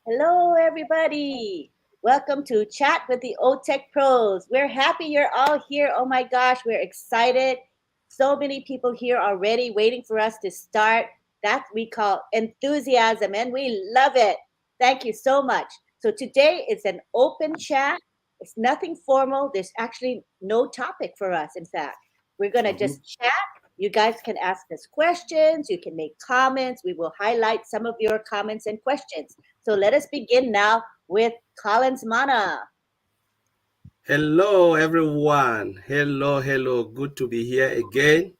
Hello, everybody. Welcome to Chat with the OTech Pros. We're happy you're all here. Oh my gosh, we're excited. So many people here already waiting for us to start. That we call enthusiasm, and we love it. Thank you so much. So today it's an open chat. It's nothing formal. There's actually no topic for us, in fact. We're going to Mhm. just chat. You guys can ask us questions. You can make comments. We will highlight some of your comments and questions. So let us begin now with Collins Mana. Hello, everyone. Hello. Good to be here again.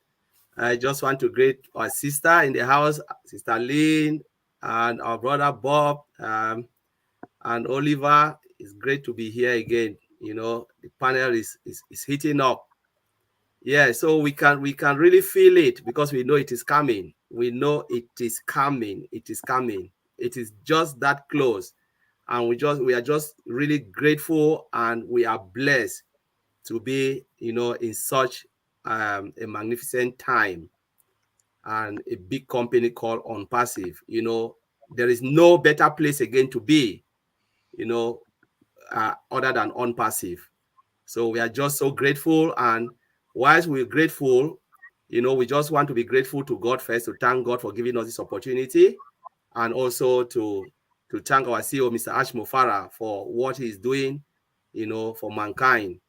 I just want to greet our sister in the house, Sister Lynn, and our brother Bob, and Oliver. It's great to be here again. The panel is heating up. Yeah, so we can really feel it because we know it is coming. We know it is coming. It is coming. It is just that close, and we are just really grateful, and we are blessed to be, in such a magnificent time and a big company called OnPassive. There is no better place again to be, you know, other than OnPassive. So we are just so grateful. And whilst we're grateful, we just want to be grateful to God first, to thank God for giving us this opportunity, and also to thank our CEO, Mr. Ash Mufara, for what he's doing, for mankind.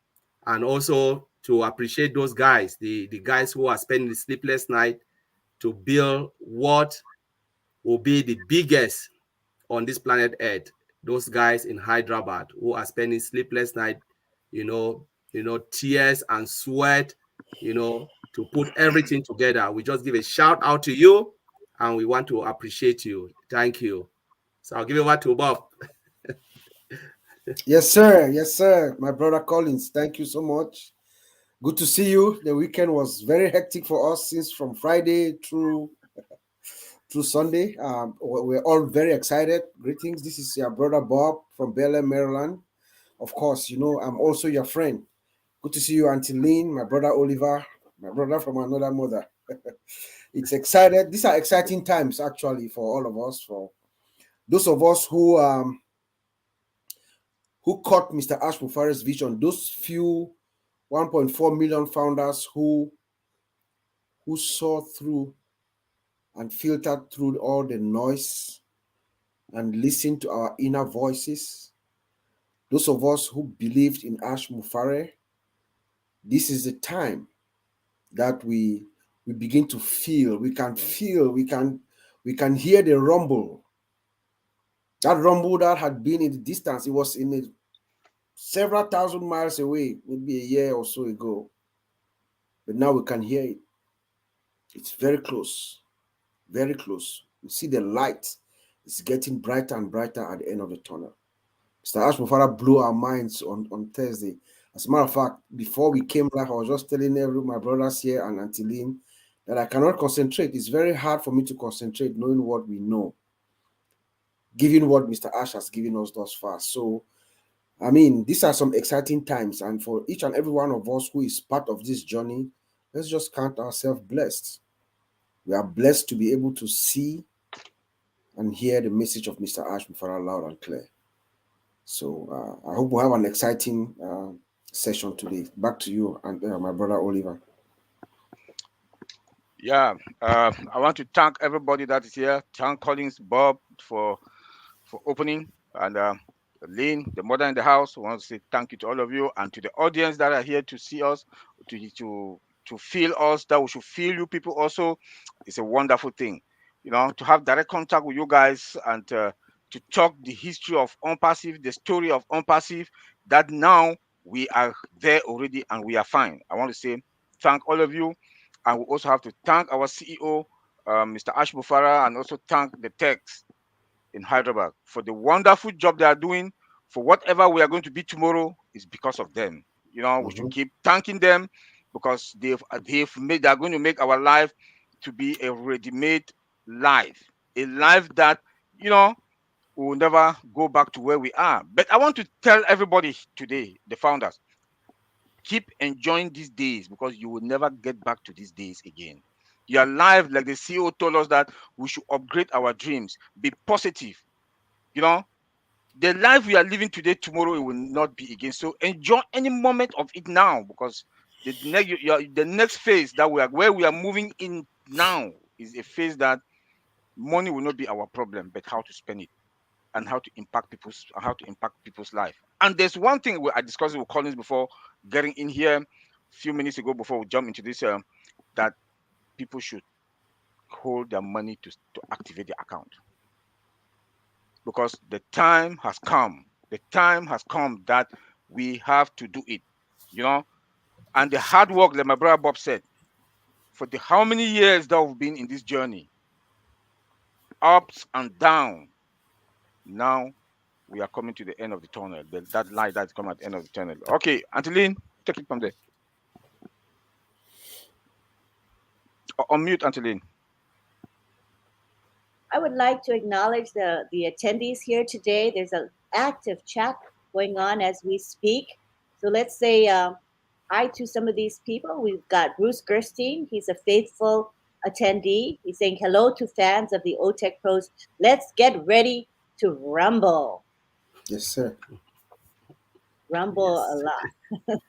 And also to appreciate those guys, the guys who are spending the sleepless night to build what will be the biggest on this planet Earth. Those guys in Hyderabad who are spending sleepless night, tears and sweat, to put everything together. We just give a shout out to you, and we want to appreciate you. Thank you. So I'll give it over to Bob. Yes, sir. Yes, sir. My brother Collins, thank you so much. Good to see you. The weekend was very hectic for us since from Friday through Sunday. We're all very excited. Greetings. This is your brother Bob from Bel Air, Maryland. Of course, I'm also your friend. Good to see you, Auntie Lynn, my brother Oliver, my brother from another mother. It's excited. These are exciting times actually for all of us. For those of us who caught Mr. Ash Mufari's vision, those few 1.4 million founders who saw through and filtered through all the noise and listened to our inner voices. Those of us who believed in Ash Mufare, this is the time that we begin to feel. We can hear the rumble. That rumble that had been in the distance, it was in several thousand miles away, maybe a year or so ago. But now we can hear it. It's very close, very close. We see the light. It's getting brighter and brighter at the end of the tunnel. Mr. Ash Mufara blew our minds on Thursday. As a matter of fact, before we came live, I was just telling my brothers here and Auntie Lynn that I cannot concentrate. It's very hard for me to concentrate knowing what we know, given what Mr. Ash has given us thus far. So, I mean, these are some exciting times. And for each and every one of us who is part of this journey, let's just count ourselves blessed. We are blessed to be able to see and hear the message of Mr. Ash Mufara loud and clear. So I hope we have an exciting session today. Back to you and my brother Oliver. Yeah, I want to thank everybody that is here. Thank Collins, Bob for opening, and Lynn, the mother in the house. I want to say thank you to all of you and to the audience that are here to see us, to feel us. That we should feel you people also. It's a wonderful thing, to have direct contact with you guys and to talk the history of OnPassive, the story of OnPassive. That now we are there already and we are fine. I want to say thank all of you. And we also have to thank our CEO, Mr. Ash Bufara, and also thank the techs in Hyderabad for the wonderful job they are doing. For whatever we are going to be tomorrow is because of them. We should Mhm. keep thanking them because they are going to make our life to be a ready-made life, a life that we will never go back to where we are. But I want to tell everybody today, the founders, keep enjoying these days because you will never get back to these days again. Your life, like the CEO told us that we should upgrade our dreams, be positive, you know, The life we are living today, tomorrow it will not be again. So enjoy any moment of it now, because the next phase that where we are moving in now is a phase that money will not be our problem, but how to spend it and how to impact people's life. And there's one thing I discussed with Collins before getting in here a few minutes ago before we jump into this, that people should hold their money to activate the account, because the time has come. The time has come that we have to do it, you know. And the hard work that my brother Bob said, for the how many years that we've been in this journey, ups and down. Now we are coming to the end of the tunnel. That light that's coming at the end of the tunnel. Okay, Angeline, take it from there. Unmute, Angeline. I would like to acknowledge the attendees here today. There's an active chat going on as we speak. So let's say hi to some of these people. We've got Bruce Gerstein. He's a faithful attendee. He's saying hello to fans of the OTech Pros. Let's get ready to rumble. Yes, sir. Rumble Yes. a lot.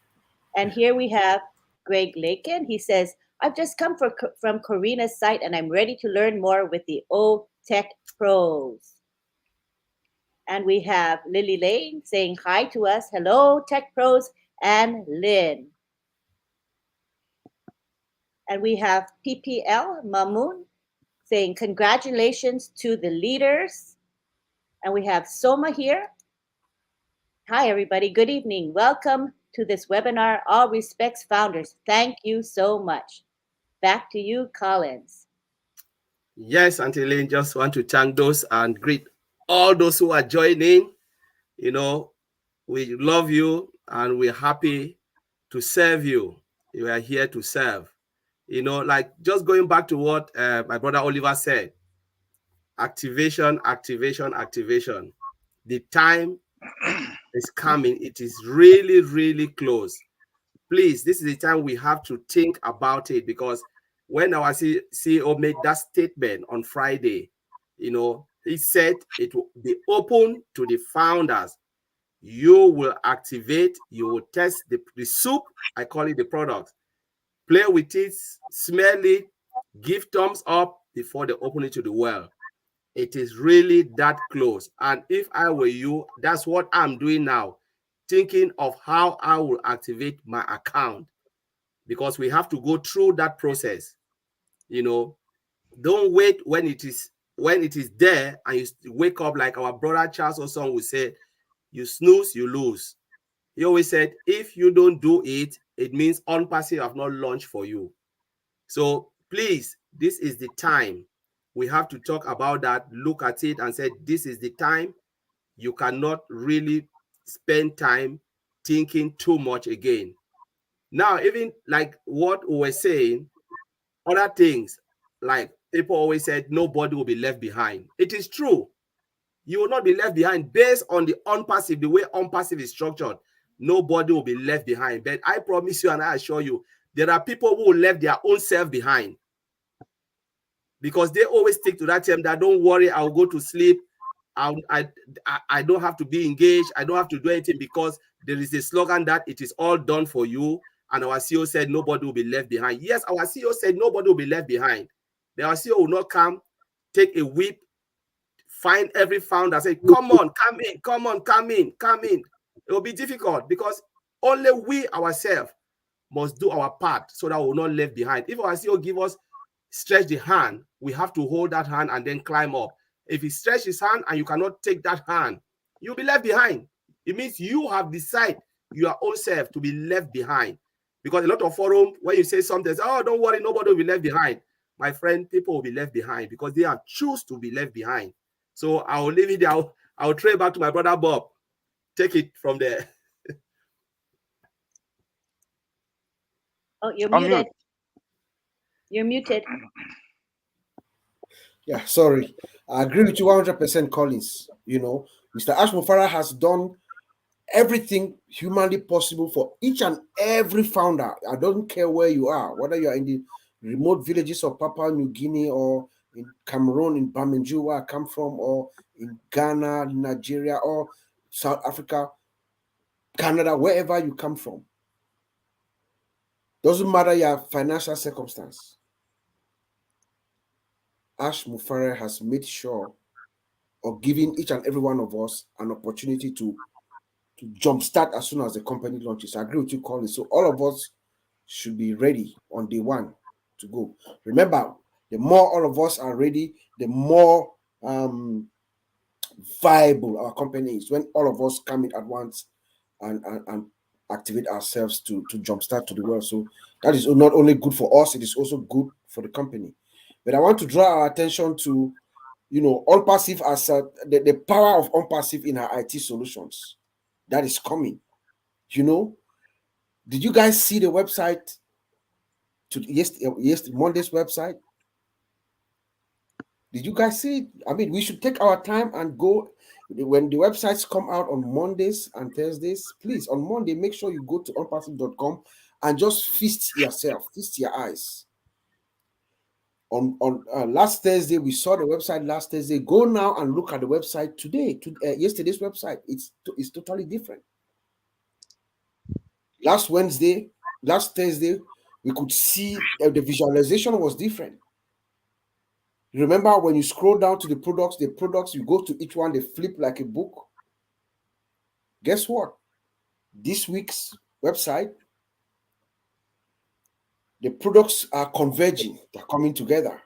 And here we have Greg Lakin. He says, I've just come from Karina's site and I'm ready to learn more with the OTech Pros. And we have Lily Lane saying hi to us. Hello, Tech Pros and Lynn. And we have PPL Mamoon saying congratulations to the leaders. And we have Soma here. Hi, everybody. Good evening. Welcome to this webinar. All respects founders. Thank you so much. Back to you, Collins. Yes, Auntie Lynn, just want to thank those and greet all those who are joining. You know, we love you and we're happy to serve you. You are here to serve. You know, like just going back to what my brother Oliver said, activation, activation, activation. The time is coming. It is really, really close. Please, this is the time we have to think about it, because when our CEO made that statement on Friday, you know, he said it will be open to the founders. You will activate, you will test the soup, I call it the product, play with it, smell it, give thumbs up before they open it to the world. It is really that close. And if I were you, that's what I'm doing now, thinking of how I will activate my account, because we have to go through that process. You know, don't wait when it is there and you wake up, like our brother Charles Oson would say, you snooze, you lose. He always said, if you don't do it, it means OnPassive have not launched for you. So please, this is the time. We have to talk about that, look at it and say, this is the time. You cannot really spend time thinking too much again. Now, even like what we were saying, other things, like people always said, nobody will be left behind. It is true. You will not be left behind based on the OnPassive, the way OnPassive is structured. Nobody will be left behind. But I promise you and I assure you, there are people who will left their own self behind, because they always stick to that term that don't worry, I'll go to sleep. I don't have to be engaged. I don't have to do anything, because there is a slogan that it is all done for you. And our CEO said nobody will be left behind. Yes, our CEO said nobody will be left behind. But our CEO will not come, take a whip, find every founder, say, come on, come in, come on, come in, come in. It will be difficult, because only we ourselves must do our part so that we will not left behind. If our CEO give us, stretch the hand, we have to hold that hand and then climb up. If he stretch his hand and you cannot take that hand, you'll be left behind. It means you have decided your own self to be left behind. Because a lot of forum, when you say something, oh, don't worry, nobody will be left behind. My friend, people will be left behind because they have choose to be left behind. So I will leave it there. I'll trade back to my brother Bob. Take it from there. Oh, you're Unmute. muted. You're muted. Yeah, sorry. I agree with you 100%, Collins. You know, Mr. Ashmufara has done everything humanly possible for each and every founder. I don't care where you are, whether you are in the remote villages of Papua New Guinea or in Cameroon, in Bamenju, where I come from, or in Ghana, Nigeria, or South Africa, Canada, wherever you come from. Doesn't matter your financial circumstance. Ash Mufare has made sure of giving each and every one of us an opportunity to jumpstart as soon as the company launches. I agree with you, Colin. So all of us should be ready on day one to go. Remember, the more all of us are ready, the more viable our company is. When all of us come in at once and activate ourselves to jumpstart to the world. So that is not only good for us, it is also good for the company. But I want to draw our attention to, OnPassive as the power of OnPassive in our IT solutions. That is coming. Did you guys see the website yesterday Monday's website? Did you guys see it? I mean, we should take our time and go when the websites come out on Mondays and Thursdays. Please, on Monday, make sure you go to onpassive.com and just feast your eyes. On last Thursday, we saw the website last Thursday. Go now and look at the website today. Yesterday's website, it's totally different. Last Thursday, we could see the visualization was different. Remember when you scroll down to the products, you go to each one, they flip like a book. Guess what? This week's website, the products are converging, they're coming together.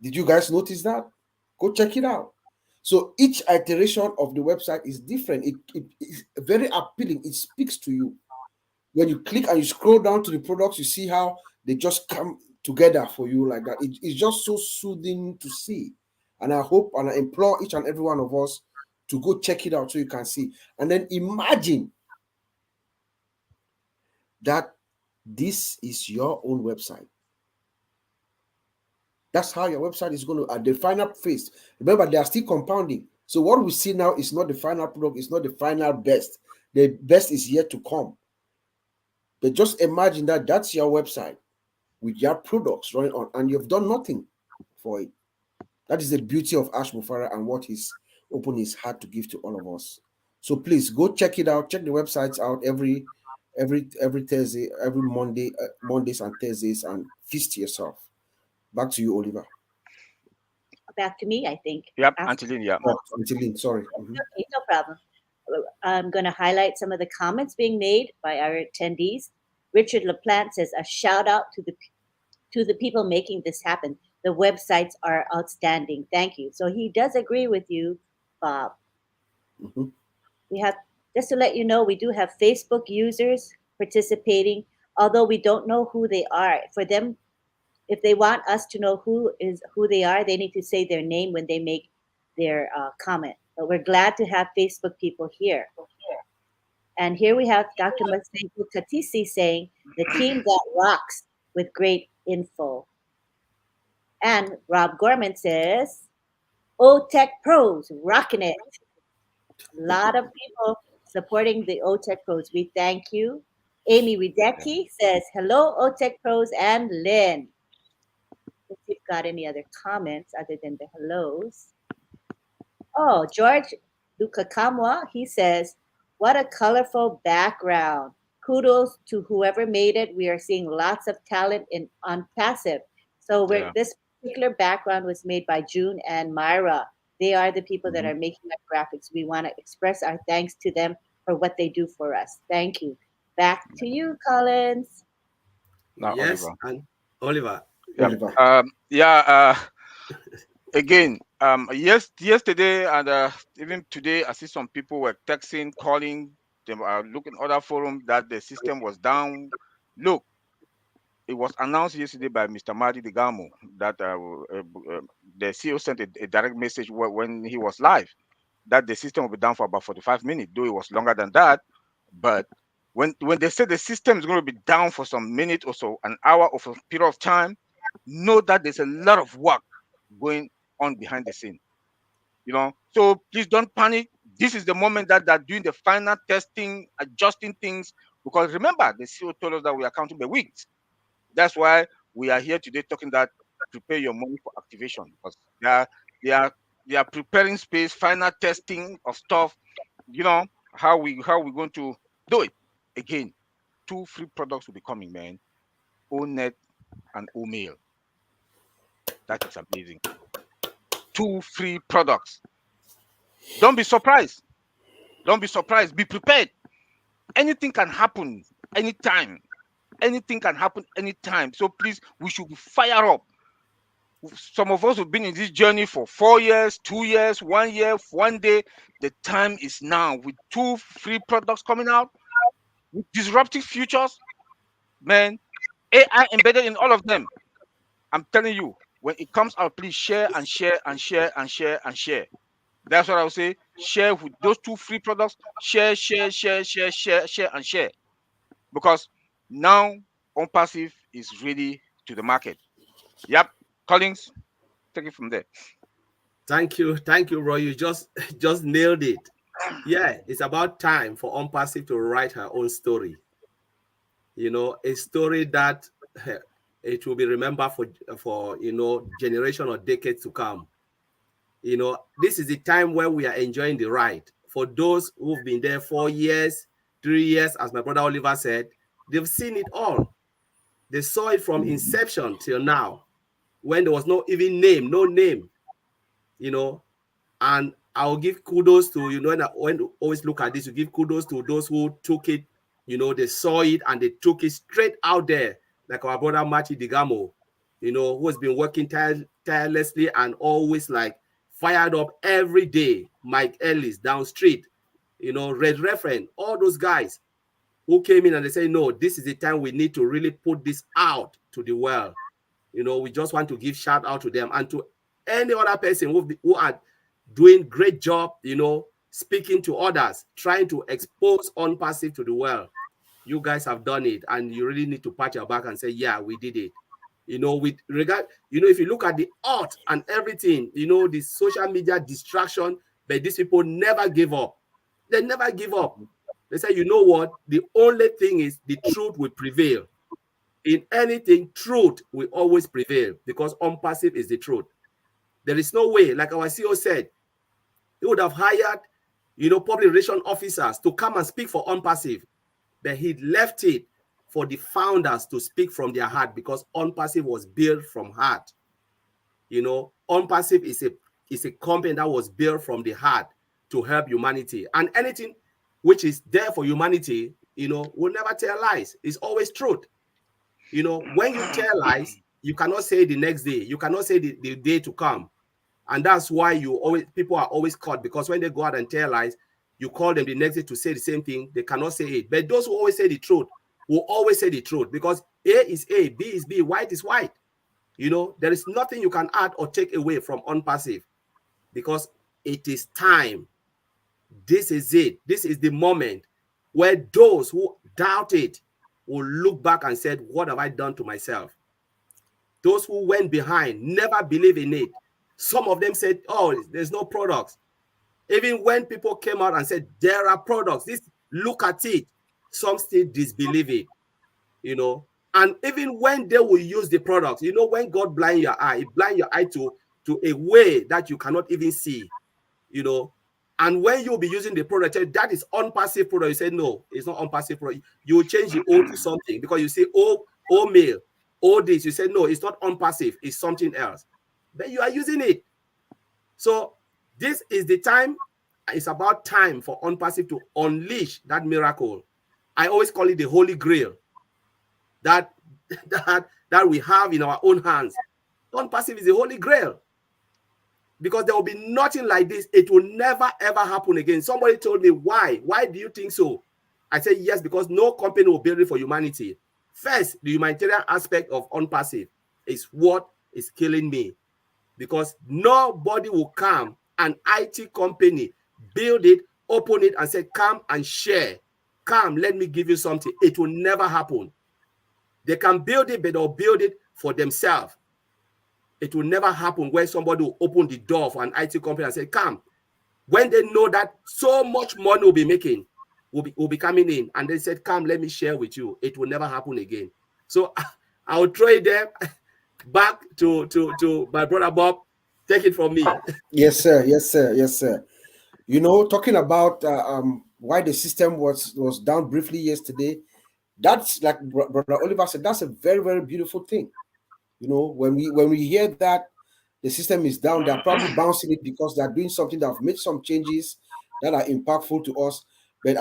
Did you guys notice that? Go check it out. So each iteration of the website is different. It is very appealing. It speaks to you. When you click and you scroll down to the products, you see how they just come together for you like that. It's just so soothing to see. And I hope and I implore each and every one of us to go check it out so you can see. And then imagine that this is your own website. That's how your website is going to, at the final phase. Remember, they are still compounding. So what we see now is not the final product, it's not the final best. The best is yet to come. But just imagine that that's your website with your products running on, and you've done nothing for it. That is the beauty of Ash Mufara and what he's opened his heart to give to all of us. So please go check it out. Check the websites out every Thursday, every Mondays and Thursdays, and feast yourself. Back to you, Oliver. Back to me, I think. Yep, Angeline, yeah. Oh, Angeline, sorry. Okay, no problem. I'm going to highlight some of the comments being made by our attendees. Richard LaPlante says, a shout out to the people making this happen. The websites are outstanding. Thank you. So he does agree with you, Bob. We have, just to let you know, we do have Facebook users participating, although we don't know who they are. For them, if they want us to know who they are, they need to say their name when they make their comment. But we're glad to have Facebook people here. And here we have Dr. Masenko Katisi saying, the team that rocks with great info. And Rob Gorman says, OTech Pros, rocking it. A lot of people supporting the OTech Pros. We thank you. Amy Wiedecki says, hello, OTech Pros and Lynn. If you've got any other comments other than the hellos. Oh, George Lukakamwa, he says, what a colorful background. Kudos to whoever made it. We are seeing lots of talent in OnPassive. So this particular background was made by June and Myra. They are the people that are making our graphics. We want to express our thanks to them for what they do for us. Thank you. Back to you, Collins. Now, yes, Oliver. And Oliver. Again, yesterday and even today, I see some people were texting, calling. They are looking at other forums that the system was down. Look, it was announced yesterday by Mr. Marty Digamo that the CEO sent a direct message when he was live that the system will be down for about 45 minutes, though it was longer than that. But when they say the system is going to be down for some minute or so, an hour or a period of time, know that there's a lot of work going on behind the scene. So please don't panic. This is the moment that they're doing the final testing, adjusting things, because remember, the CEO told us that we are counting the weeks. That's why we are here today talking that prepare your money for activation, because they are They are preparing space, final testing of stuff. You know how we're going to do it. Again, 2 free products will be coming, man. ONet and OMail. That is amazing. 2 free products. Don't be surprised. Don't be surprised. Be prepared. Anything can happen anytime. Anything can happen anytime. So please, we should be fired up. Some of us have been in this journey for 4 years, 2 years, 1 year, 1 day. The time is now. With 2 free products coming out, with disruptive futures, man, AI embedded in all of them. I'm telling you, when it comes out, please share and share and share and share and share. That's what I would say. Share with those 2 free products. Share, share, share, share, share, share, and share. Because now OnPassive is ready to the market. Yep. Collins, take it from there. Thank you, Roy. You just nailed it. Yeah, it's about time for OnPassive to write her own story. You know, a story that it will be remembered for generation or decades to come. You know, this is the time where we are enjoying the ride. For those who've been there 4 years, 3 years, as my brother Oliver said, they've seen it all. They saw it from inception till now, when there was no name, you know. And I'll give kudos to, when you always look at this, you give kudos to those who took it, they saw it and they took it straight out there, like our brother Marty Digamo, who has been working tirelessly and always like fired up every day. Mike Ellis down street, Red Reference, all those guys who came in and they say, no, this is the time we need to really put this out to the world. We just want to give shout out to them and to any other person who are doing great job, speaking to others, trying to expose OnPassive to the world. You guys have done it, and you really need to pat your back and say, yeah, we did it. With regard, if you look at the art and everything, the social media distraction, but these people never give up. They never give up. They say, you know what? The only thing is the truth will prevail. In anything, truth will always prevail because OnPassive is the truth. There is no way, like our CEO said, he would have hired, public relation officers to come and speak for OnPassive, but he left it for the founders to speak from their heart because OnPassive was built from heart. OnPassive is a company that was built from the heart to help humanity, and anything which is there for humanity, will never tell lies. It's always truth. When you tell lies, you cannot say the next day. You cannot say the day to come. And that's why people are always caught, because when they go out and tell lies, you call them the next day to say the same thing. They cannot say it. But those who always say the truth will always say the truth, because A is A, B is B, white is white. There is nothing you can add or take away from OnPassive, because it is time. This is it. This is the moment where those who doubt it will look back and said, what have I done to myself? Those who went behind never believe in it. Some of them said, oh, there's no products. Even when people came out and said, there are products, look at it, some still disbelieve it, And even when they will use the products, when God blind your eye to a way that you cannot even see, And when you'll be using the product, that is OnPassive product, you say, no, it's not OnPassive product. You will change the O to something because you say, O mail, O this. You say, no, it's not OnPassive, it's something else. But you are using it. So this is the time. It's about time for OnPassive to unleash that miracle. I always call it the Holy Grail that we have in our own hands. OnPassive is the Holy Grail. Because there will be nothing like this. It will never, ever happen again. Somebody told me, why? Why do you think so? I said, yes, because no company will build it for humanity. First, the humanitarian aspect of OnPassive is what is killing me. Because nobody will come, an IT company, build it, open it, and say, come and share. Come, let me give you something. It will never happen. They can build it, but they'll build it for themselves. It will never happen where somebody will open the door for an IT company and say, come. When they know that so much money will be making, will be coming in, and they said, come, let me share with you. It will never happen again. So I'll throw it there back to my brother Bob. Take it from me. Yes, sir. Yes, sir. Yes, sir. You know, talking about why the system was down briefly yesterday. That's like Brother Oliver said. That's a very very beautiful thing. You know, when we hear that the system is down, they're probably bouncing it because they're doing something that have made some changes that are impactful to us. But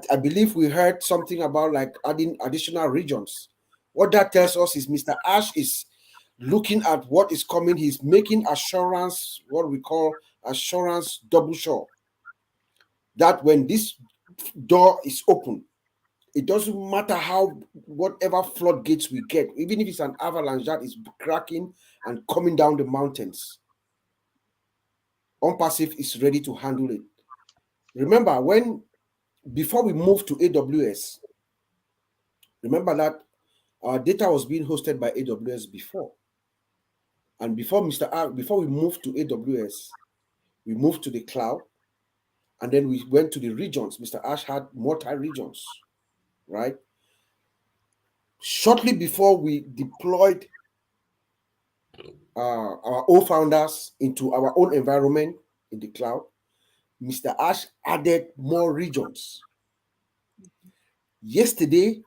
I believe we heard something about like adding additional regions. What that tells us is Mr. Ash is looking at what is coming. He's making assurance, what we call assurance double sure, that when this door is open, it doesn't matter how whatever floodgates we get, even if it's an avalanche that is cracking and coming down the mountains, OnPassive is ready to handle it. Remember, when before we moved to AWS, remember that our data was being hosted by AWS before. And before we moved to AWS, we moved to the cloud, and then we went to the regions. Mr. Ash had multi-regions, right? Shortly before we deployed our own founders into our own environment in the cloud, Mr. Ash added more regions. Yesterday,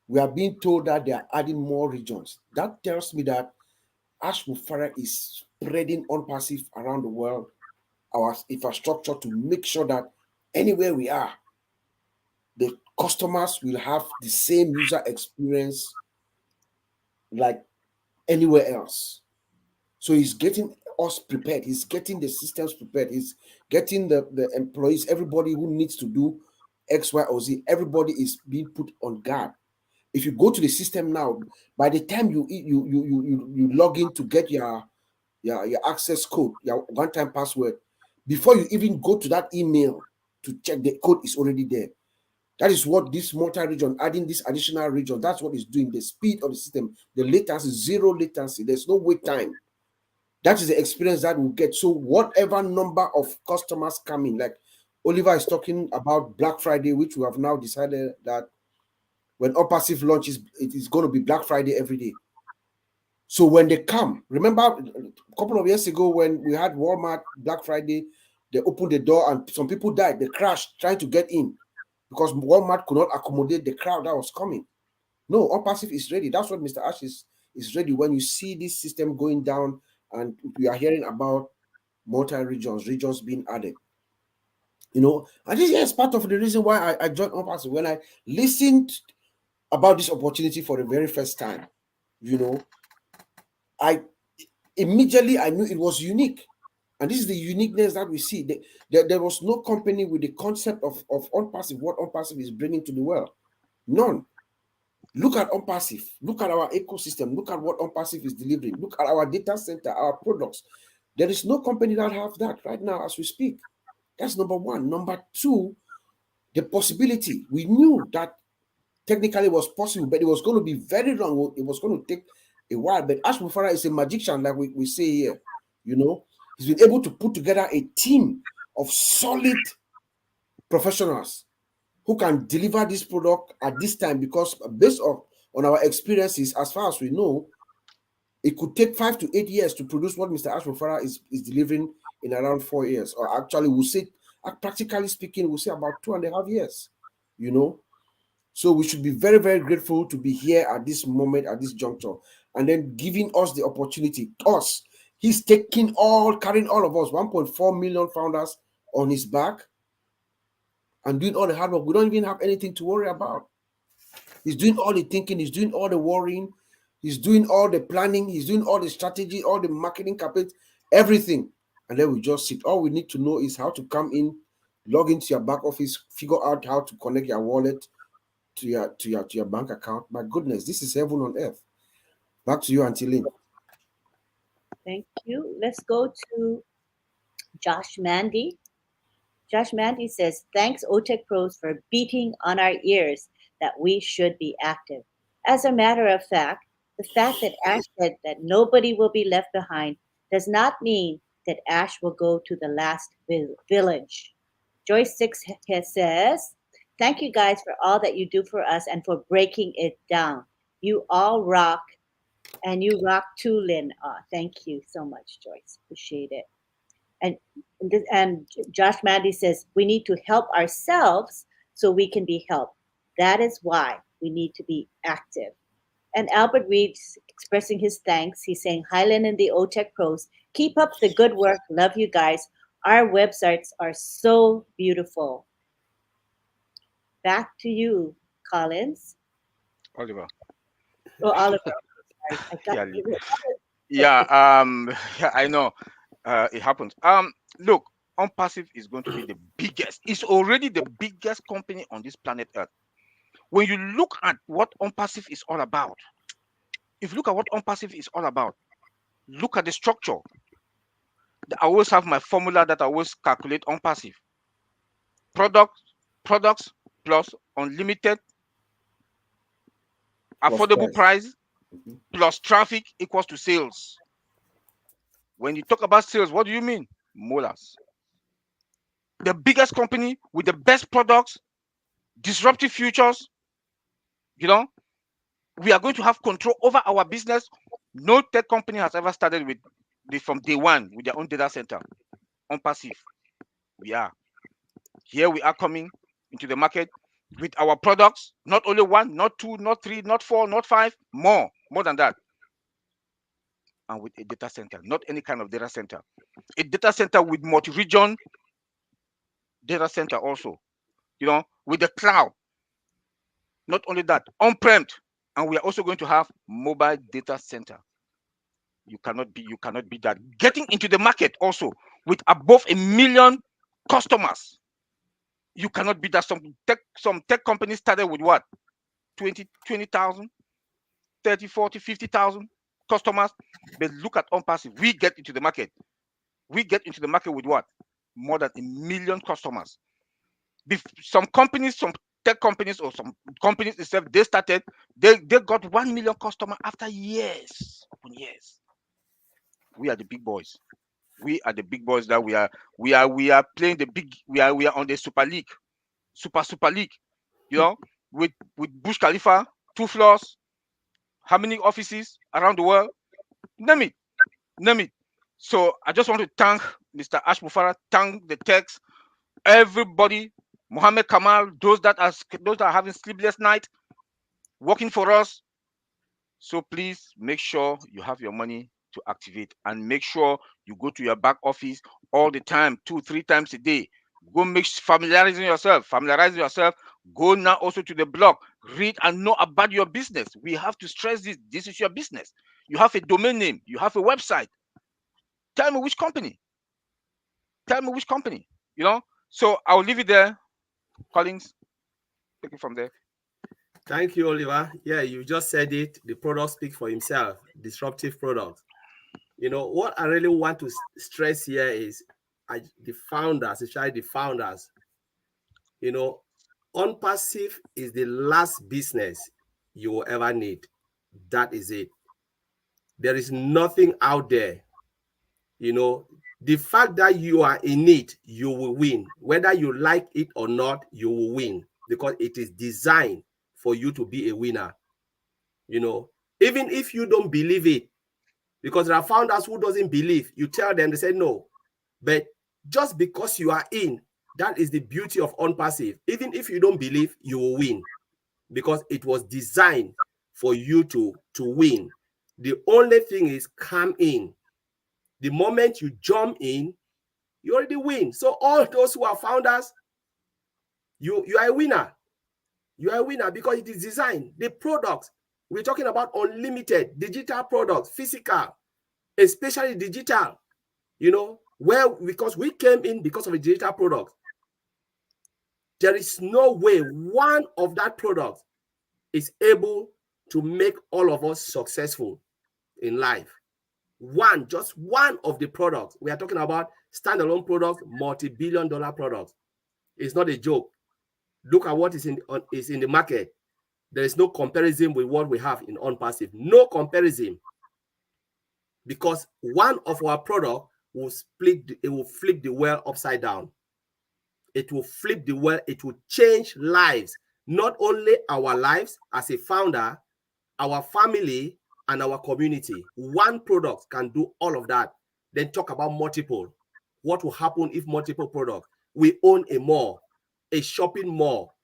we are being told that they are adding more regions. That tells me that Ash Mufara is spreading OnPassive around the world, our infrastructure, to make sure that anywhere we are, the customers will have the same user experience like anywhere else. So he's getting us prepared. He's getting the systems prepared. He's getting the employees, everybody who needs to do X, Y, or Z. Everybody is being put on guard. If you go to the system now, by the time you log in to get your access code, your one-time password, before you even go to that email to check, the code is already there. That is what this multi-region, adding this additional region, that's what it's doing. The speed of the system, the latency, zero latency. There's no wait time. That is the experience that we'll get. So whatever number of customers come in, like Oliver is talking about Black Friday, which we have now decided that when OnPassive launches, it is going to be Black Friday every day. So when they come, remember a couple of years ago when we had Walmart Black Friday, they opened the door and some people died. They crashed trying to get in because Walmart could not accommodate the crowd that was coming. No, OnPassive is ready. That's what Mr. Ash is ready. When you see this system going down and we are hearing about regions being added, you know, and this is part of the reason why I joined OnPassive. When I listened about this opportunity for the very first time, you know, I immediately I knew it was unique. And this is the uniqueness that we see. There was no company with the concept of OnPassive, what OnPassive is bringing to the world. None. Look at OnPassive. Look at our ecosystem. Look at what OnPassive is delivering. Look at our data center, our products. There is no company that have that right now as we speak. That's number one. Number two, the possibility. We knew that technically it was possible, but it was going to be very long. It was going to take a while. But Ash Mufara is a magician, like we say here. You know, he's been able to put together a team of solid professionals who can deliver this product at this time, because based on our experiences, as far as we know, it could take 5 to 8 years to produce what Mr. Ash Mufara is delivering in around 4 years. Or actually, we'll say, practically speaking, we'll say about 2.5 years, you know. So we should be very, very grateful to be here at this moment, at this juncture, and then giving us the opportunity. He's carrying all of us, 1.4 million founders on his back, and doing all the hard work. We don't even have anything to worry about. He's doing all the thinking, he's doing all the worrying, he's doing all the planning, he's doing all the strategy, all the marketing campaigns, everything. And then we just sit. All we need to know is how to come in, log into your back office, figure out how to connect your wallet to your bank account. My goodness, this is heaven on earth. Back to you, Auntie Lynn. Thank you. Let's go to Josh Mandy. Josh Mandy says, thanks OTech Pros for beating on our ears that we should be active. As a matter of fact, the fact that Ash said that nobody will be left behind does not mean that Ash will go to the last village. Joyce 6 says, thank you guys for all that you do for us and for breaking it down. You all rock. And you rock too, Lynn. Thank you so much, Joyce. Appreciate it. And Josh Mandy says we need to help ourselves so we can be helped. That is why we need to be active. And Albert Reed's expressing his thanks. He's saying, Highland and the OTech Pros, keep up the good work. Love you guys. Our websites are so beautiful. Back to you, Collins. Oliver. Oh, Oliver. Sorry. I got Yeah, it. yeah, I know. It happens. Look, OnPassive is going to be the biggest. It's already the biggest company on this planet Earth. When you look at what OnPassive is all about, if you look at what OnPassive is all about, look at the structure. I always have my formula that I always calculate OnPassive. Products plus unlimited affordable price plus traffic equals to sales. When you talk about sales, what do you mean? Molars. The biggest company with the best products, disruptive futures, you know, we are going to have control over our business. No tech company has ever started with from day one with their own data center. OnPassive. We are. Here we are coming into the market with our products, not only one, not two, not three, not four, not five, more than that. And with a data center, not any kind of data center. A data center with multi-region data center also, with the cloud. Not only that, on-prem, and we are also going to have mobile data center. You cannot be that. Getting into the market also with above 1 million customers. You cannot be that. Some tech companies started with what? 20,000, 30, 40, 50,000 customers. But look at OnPassive. We get into the market. We get into the market with what? More than 1 million customers. Some companies, some tech companies or some companies itself, they got 1 million customer after years upon years. We are the big boys. We are the big boys that we are playing the big. We are on the Super League, Super League. With Burj Khalifa, 2 floors, how many offices around the world? Name it. So I just want to thank Mr. Ash Mufara, thank the techs, everybody, Mohammed Kamal, those that are having sleepless night, working for us. So please make sure you have your money to activate, and make sure you go to your back office all the time, 2-3 times a day. Go familiarize yourself. Go now also to the blog, read and know about your business. We have to stress this. This is your business. You have a domain name. You have a website. Tell me which company. So I'll leave it there. Collins, take it from there. Thank you, Oliver. Yeah, you just said it. The product speaks for himself. Disruptive product. What I really want to stress here is the founders, especially the founders. OnPassive is the last business you will ever need. That is it. There is nothing out there. The fact that you are in it, you will win. Whether you like it or not, you will win, because it is designed for you to be a winner. Even if you don't believe it, because there are founders who doesn't believe, you tell them, they say no. But just because you are in, that is the beauty of OnPassive. Even if you don't believe, you will win, because it was designed for you to win. The only thing is come in. The moment you jump in, you already win. So all those who are founders, you are a winner. You are a winner because it is designed. The products, we're talking about unlimited digital products, physical, especially digital, because we came in because of a digital product. There is no way one of that product is able to make all of us successful in life. Just one of the products. We are talking about standalone products, multi-billion-dollar products. It's not a joke. Look at what is in the market. There is no comparison with what we have in OnPassive. No comparison. Because one of our products will flip the world upside down. It will flip the world. It will change lives. Not only our lives as a founder, our family, and our community. One product can do all of that. Then talk about multiple. What will happen if multiple products? We own a mall, a shopping mall,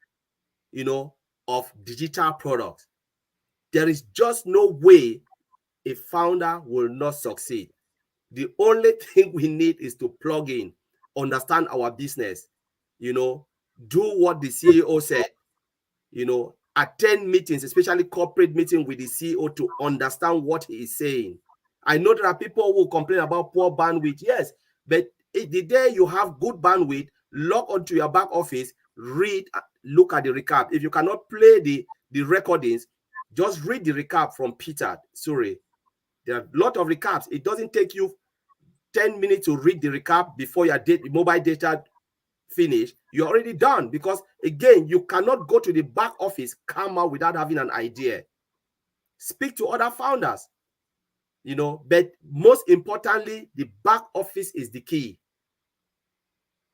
of digital products. There is just no way a founder will not succeed. The only thing we need is to plug in, understand our business, do what the CEO said, attend meetings, especially corporate meetings with the CEO to understand what he is saying. I know there are people who complain about poor bandwidth. Yes, but the day you have good bandwidth, log onto your back office, read, look at the recap. If you cannot play the recordings, just read the recap from Peter. Sorry, there are a lot of recaps. It doesn't take you 10 minutes to read the recap before your mobile data finish. You're already done, because again, you cannot go to the back office, come out without having an idea. Speak to other founders, but most importantly, the back office is the key.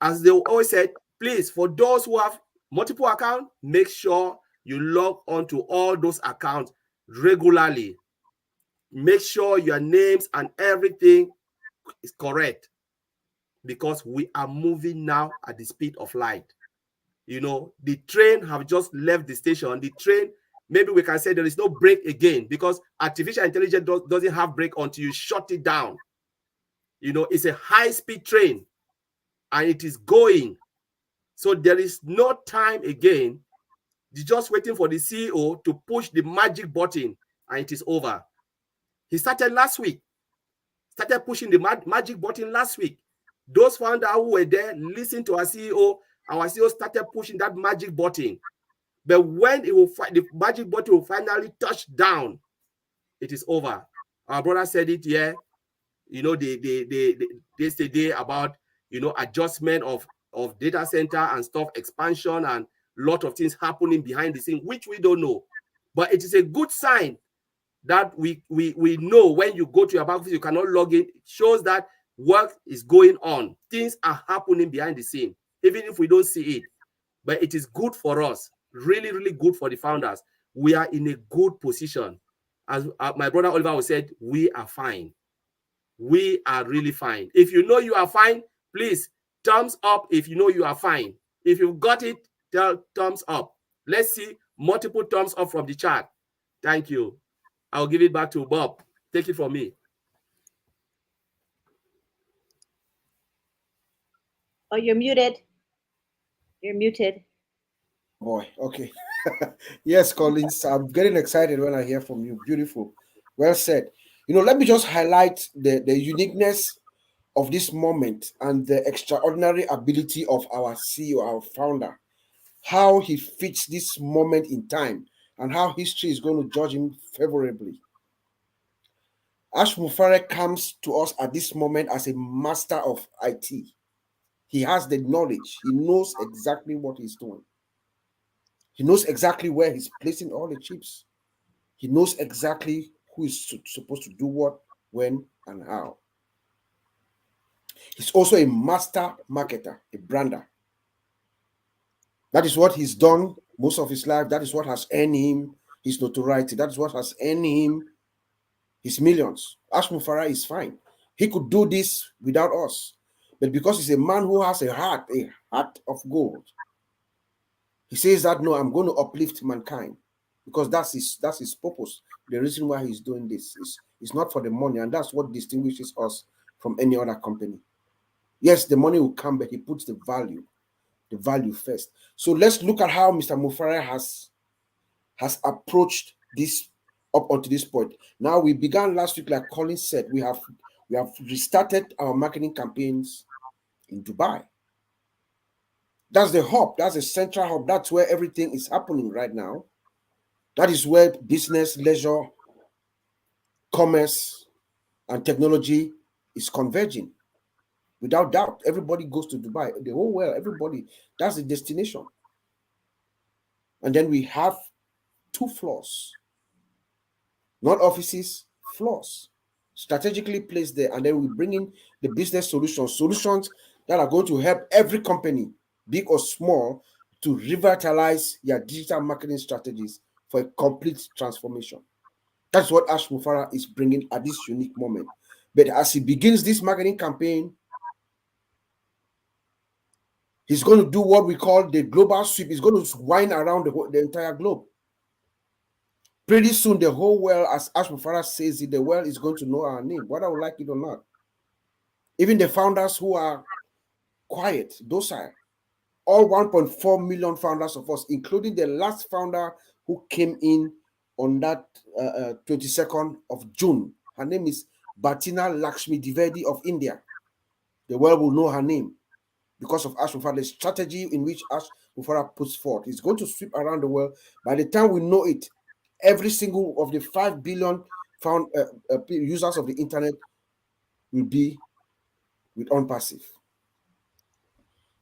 As they always said, please, for those who have multiple accounts, make sure you log onto all those accounts regularly. Make sure your names and everything is correct, because we are moving now at the speed of light. The train have just left the station. The train, maybe we can say there is no break again, because artificial intelligence doesn't have break until you shut it down. It's a high-speed train and it is going. So there is no time again. You're just waiting for the CEO to push the magic button and it is over. He started last week. Started pushing the magic button last week. Those founders who were there, listened to our CEO started pushing that magic button. But when the magic button will finally touch down, it is over. Our brother said it here. Yesterday about adjustment of data center and stuff, expansion, and a lot of things happening behind the scene, which we don't know. But it is a good sign that we know when you go to your back office, you cannot log in. It shows that work is going on. Things are happening behind the scene, even if we don't see it. But it is good for us, really, really good for the founders. We are in a good position. As my brother Oliver said, we are fine. We are really fine. If you know you are fine, please, thumbs up if you know you are fine. If you've got it, tell thumbs up. Let's see multiple thumbs up from the chat. Thank you. I'll give it back to Bob. Take it from me. Oh, you're muted. You're muted. Boy, okay. Yes, Collins, I'm getting excited when I hear from you. Beautiful. Well said. Let me just highlight the uniqueness of this moment and the extraordinary ability of our CEO, our founder, how he fits this moment in time and how history is going to judge him favorably. Ash Mufareh comes to us at this moment as a master of IT. He has the knowledge. He knows exactly what he's doing. He knows exactly where he's placing all the chips. He knows exactly who is supposed to do what, when, and how. He's also a master marketer, a brander. That is what he's done most of his life. That is what has earned him his notoriety. That is what has earned him his millions. Ash Mufareh is fine. He could do this without us. But because he's a man who has a heart of gold, he says that, no, I'm going to uplift mankind, because that's his purpose. The reason why he's doing this is not for the money, and that's what distinguishes us from any other company. Yes, the money will come, but he puts the value first. So let's look at how Mr. Mufareh has approached this up until this point. Now, we began last week, like Colin said, we have restarted our marketing campaigns in Dubai. That's the hub. That's the central hub. That's where everything is happening right now. That is where business, leisure, commerce, and technology is converging. Without doubt, everybody goes to Dubai. The whole world, everybody, that's the destination. And then we have 2 floors. Not offices, floors. Strategically placed there. And then we bring in the business solutions that are going to help every company, big or small, to revitalize their digital marketing strategies for a complete transformation. That's what Ash Mufara is bringing at this unique moment. But as he begins this marketing campaign, he's going to do what we call the global sweep. He's going to wind around the entire globe. Pretty soon, the whole world, as Ash Mufara says it, the world is going to know our name, whether we like it or not. Even the founders who are quiet, docile, all 1.4 million founders of us, including the last founder who came in on that 22nd of June. Her name is Bhatina Lakshmi Dwivedi of India. The world will know her name because of Ash Mufara, the strategy in which Ash Mufara puts forth. It's going to sweep around the world. By the time we know it, every single of the 5 billion users of the internet will be with OnPassive.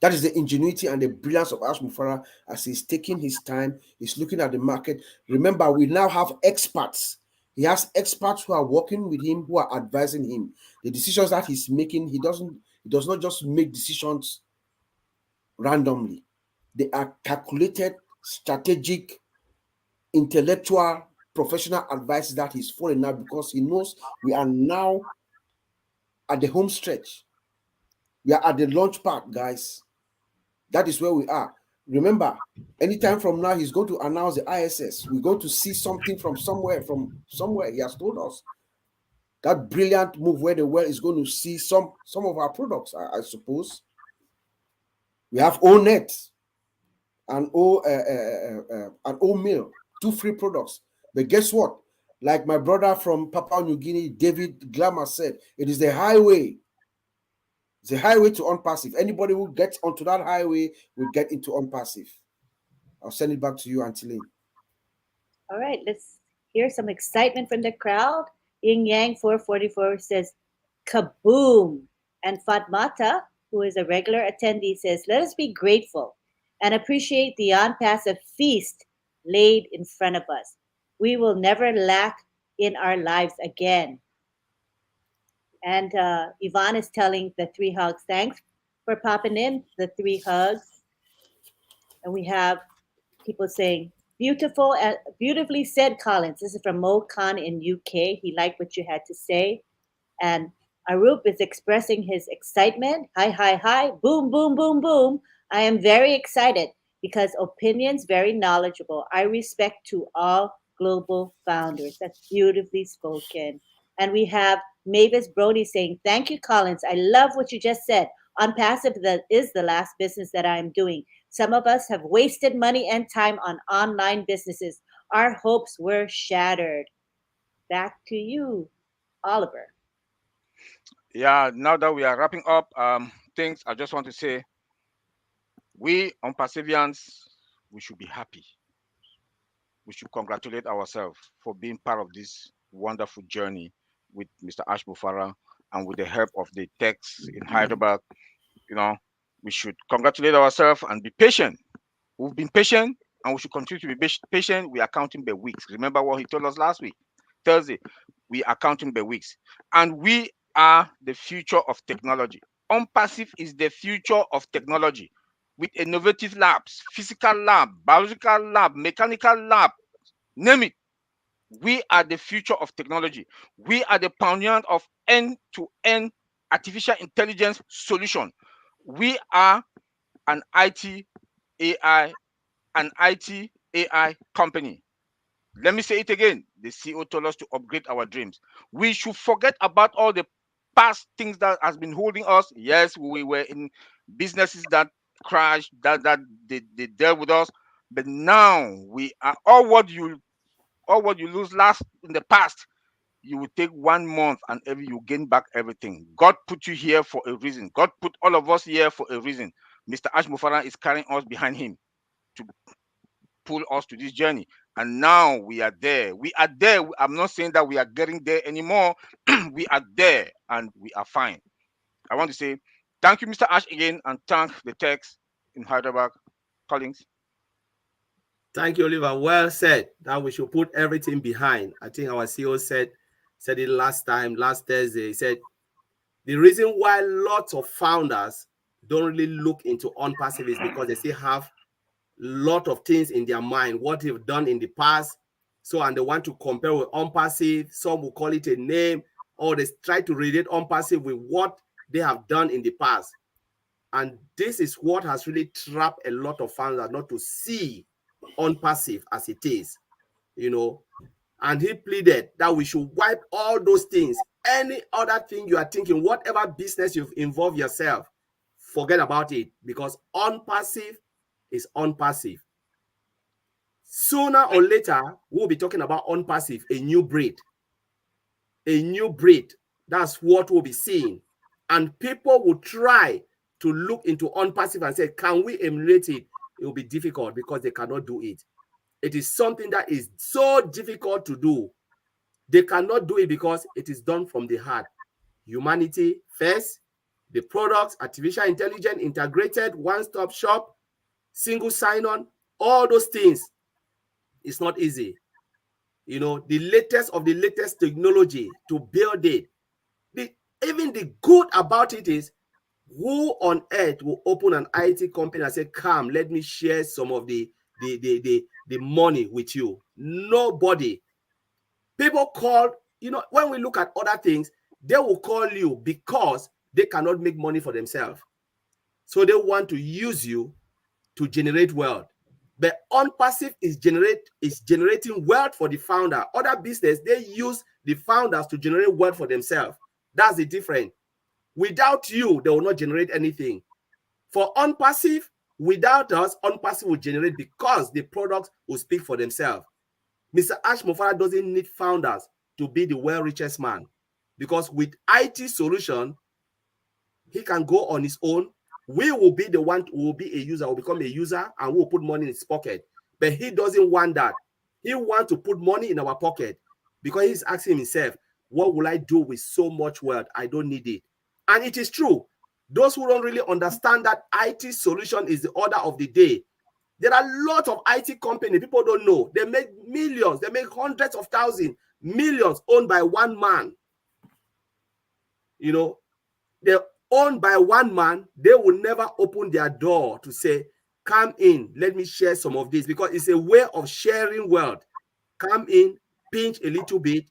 That is the ingenuity and the brilliance of Ash Mufara as he's taking his time. He's looking at the market. Remember, we now have experts. He has experts who are working with him, who are advising him. The decisions that he's making, he does not just make decisions randomly. They are calculated, strategic, intellectual, professional advice that he's following now because he knows we are now at the home stretch. We are at the launch pad, guys. That is where we are. Remember, anytime from now, he's going to announce the ISS. We're going to see something from somewhere. He has told us that brilliant move where the world is going to see some of our products, I suppose. We have ONet and OMail, 2 free products. But guess what? Like my brother from Papua New Guinea, David Glamour, said, it is the highway. It's a highway to OnPassive. Anybody who gets onto that highway will get into OnPassive. I'll send it back to you, Auntie Lynn. All right, let's hear some excitement from the crowd. Ying Yang 444 says, kaboom. And Fatmata, who is a regular attendee, says, let us be grateful and appreciate the OnPassive feast laid in front of us. We will never lack in our lives again. And Yvonne is telling the 3 hugs. Thanks for popping in, the 3 hugs. And we have people saying, beautiful, beautifully said, Collins. This is from Mo Khan in UK. He liked what you had to say. And Arup is expressing his excitement. Hi, hi, hi. Boom, boom, boom, boom. I am very excited because opinions very knowledgeable. I respect to all global founders. That's beautifully spoken. And we have Mavis Brody saying, thank you, Collins. I love what you just said. OnPassive is the last business that I am doing. Some of us have wasted money and time on online businesses. Our hopes were shattered. Back to you, Oliver. Yeah, now that we are wrapping up things, I just want to say, we OnPassivians, we should be happy. We should congratulate ourselves for being part of this wonderful journey with Mr. Ash Mufara and with the help of the techs in Hyderabad. We should congratulate ourselves and be patient. We've been patient and we should continue to be patient. We are counting by weeks. Remember what he told us last week, Thursday. We are counting by weeks. And we are the future of technology. OnPassive is the future of technology with innovative labs, physical lab, biological lab, mechanical lab, name it. We are the future of technology. We are the pioneer of end-to-end artificial intelligence solution. We are an IT AI company. Let me say it again. The CEO told us to upgrade our dreams. We should forget about all the past things that has been holding us. Yes, we were in businesses that crashed, that they dealt with us. But now we are all what you lose last in the past. You will take 1 month and you gain back everything. God put you here for a reason. God put all of us here for a reason. Mr. Ash Mufara is carrying us behind him to pull us to this journey. And now we are there. We are there. I'm not saying that we are getting there anymore. We are there and we are fine. I want to say thank you, Mr. Ash, again, and thank the techs in Hyderabad. Collins. Thank you, Oliver. Well said that we should put everything behind. I think our CEO said it last Thursday. He said the reason why lots of founders don't really look into OnPassive is because they still have a lot of things in their mind, what they've done in the past, So, and they want to compare with OnPassive. Some will call it a name, or they try to relate OnPassive with what they have done in the past. And this is what has really trapped a lot of founders not to see OnPassive as it is, you know. And he pleaded that we should wipe all those things. Any other thing you are thinking, whatever business you've involved yourself, forget about it, because OnPassive is OnPassive. Sooner or later, we'll be talking about OnPassive, a new breed. A new breed. That's what we'll be seeing. And people will try to look into OnPassive and say, can we emulate it? It will be difficult because they cannot do it. It is something that is so difficult to do. They cannot do it because it is done from the heart. Humanity first, the products, artificial intelligence, integrated, one-stop shop, single sign-on, all those things. It's not easy. You know, the latest of the latest technology to build it. Even the good about it is, who on earth will open an IT company and say, come, let me share some of the money with you? Nobody. People call, you know, when we look at other things, they will call you because they cannot make money for themselves. So they want to use you to generate wealth. But OnPassive is generating wealth for the founder. Other business, they use the founders to generate wealth for themselves. That's the difference. Without you, they will not generate anything. For OnPassive, without us, OnPassive will generate because the products will speak for themselves. Mr. Ash Mofara doesn't need founders to be the world richest man, because with IT solution, he can go on his own. We will be the one who will be a user, will become a user, and will put money in his pocket. But he doesn't want that. He wants to put money in our pocket because he's asking himself, what will I do with so much wealth? I don't need it. And it is true. Those who don't really understand that IT solution is the order of the day. There are lots of IT companies people don't know. They make millions, they make hundreds of thousands, millions owned by one man. You know, they're owned by one man. They will never open their door to say, come in, let me share some of this, because it's a way of sharing wealth. Come in, pinch a little bit,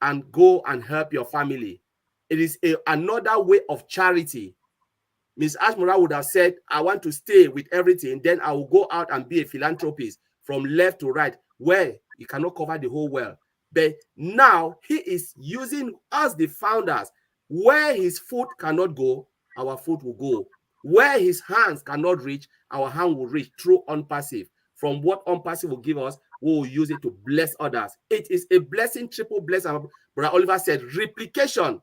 and go and help your family. It is another way of charity. Ms. Ashmura would have said, I want to stay with everything, then I will go out and be a philanthropist from left to right, where you cannot cover the whole world. But now he is using us, the founders. Where his foot cannot go, our foot will go. Where his hands cannot reach, our hand will reach through OnPassive. From what OnPassive will give us, we will use it to bless others. It is a blessing, triple blessing. Brother Oliver said, replication.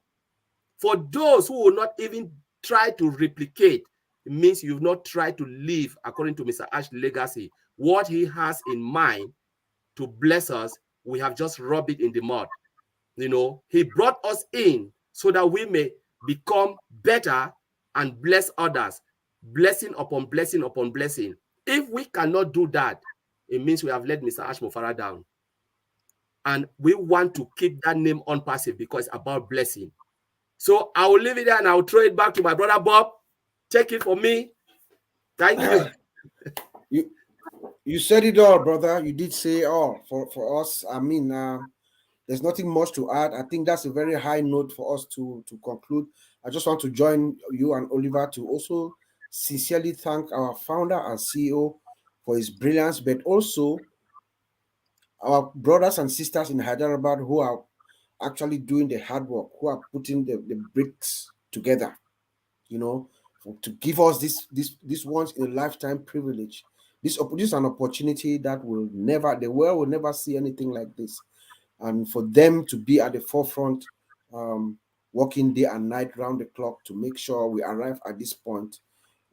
For those who will not even try to replicate, it means you've not tried to live according to Mr. Ash's legacy. What he has in mind to bless us, we have just rubbed it in the mud. You know, he brought us in so that we may become better and bless others. Blessing upon blessing upon blessing. If we cannot do that, it means we have let Mr. Ash Mofara down. And we want to keep that name OnPassive because it's about blessing. So I will leave it there and I'll throw it back to my brother Bob. Check it for me. Thank you. You said it all, brother. You did say all for us. I mean, there's nothing much to add. I think that's a very high note for us to conclude. I just want to join you and Oliver to also sincerely thank our founder and CEO for his brilliance, but also our brothers and sisters in Hyderabad who are actually doing the hard work, who are putting the bricks together, you know, to give us this once in a lifetime privilege. This is an opportunity that the world will never see anything like this. And for them to be at the forefront, working day and night round the clock to make sure we arrive at this point,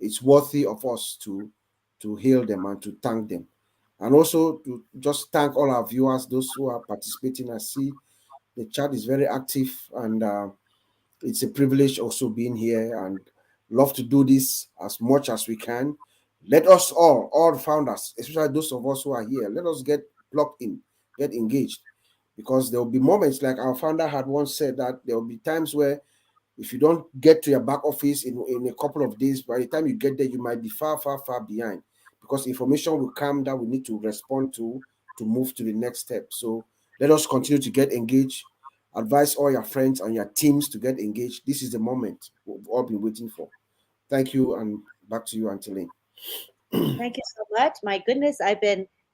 it's worthy of us to hail them and to thank them. And also to just thank all our viewers, those who are participating. I see the chat is very active, and it's a privilege also being here, and love to do this as much as we can. Let us all founders, especially those of us who are here, let us get plugged in, get engaged, because there will be moments like our founder had once said that there will be times where if you don't get to your back office in a couple of days, by the time you get there, you might be far behind, because information will come that we need to respond to to move to the next step. So let us continue to get engaged. Advise all your friends and your teams to get engaged. This is the moment we've all been waiting for. Thank you, and back to you, Antolin. Thank you so much. My goodness,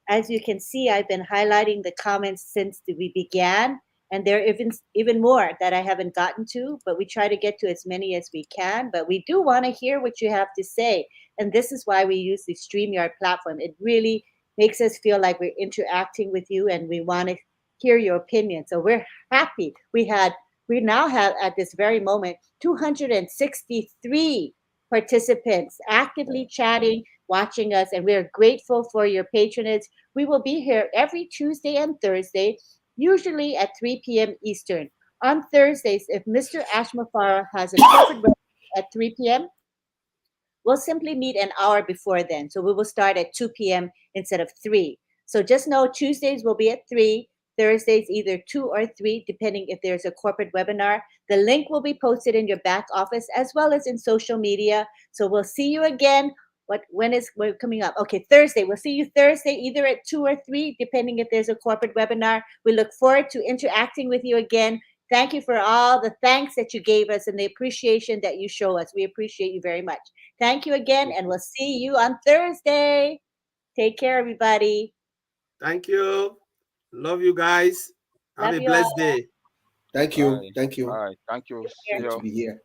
as you can see, I've been highlighting the comments since we began, and there are even more that I haven't gotten to, but we try to get to as many as we can. But we do want to hear what you have to say, and this is why we use the StreamYard platform. It really makes us feel like we're interacting with you, and we want to hear your opinion. So we're happy. We now have at this very moment 263 participants actively chatting, watching us, and we're grateful for your patronage. We will be here every Tuesday and Thursday, usually at 3 p.m. Eastern. On Thursdays, if Mr. Ashmafara has a corporate webinar at 3 p.m., we'll simply meet an hour before then. So we will start at 2 p.m. instead of 3. So just know Tuesdays will be at 3, Thursdays either 2 or 3, depending if there's a corporate webinar. The link will be posted in your back office as well as in social media. So we'll see you again. When is we're coming up? Okay, Thursday. We'll see you Thursday either at 2 or 3, depending if there's a corporate webinar. We look forward to interacting with you again. Thank you for all the thanks that you gave us and the appreciation that you show us. We appreciate you very much. Thank you again, and we'll see you on Thursday. Take care, everybody. Thank you. Love you guys. Have Love a you all. blessed day. Thank you. Bye. Thank you. Bye. Thank you. See Good to you. be here.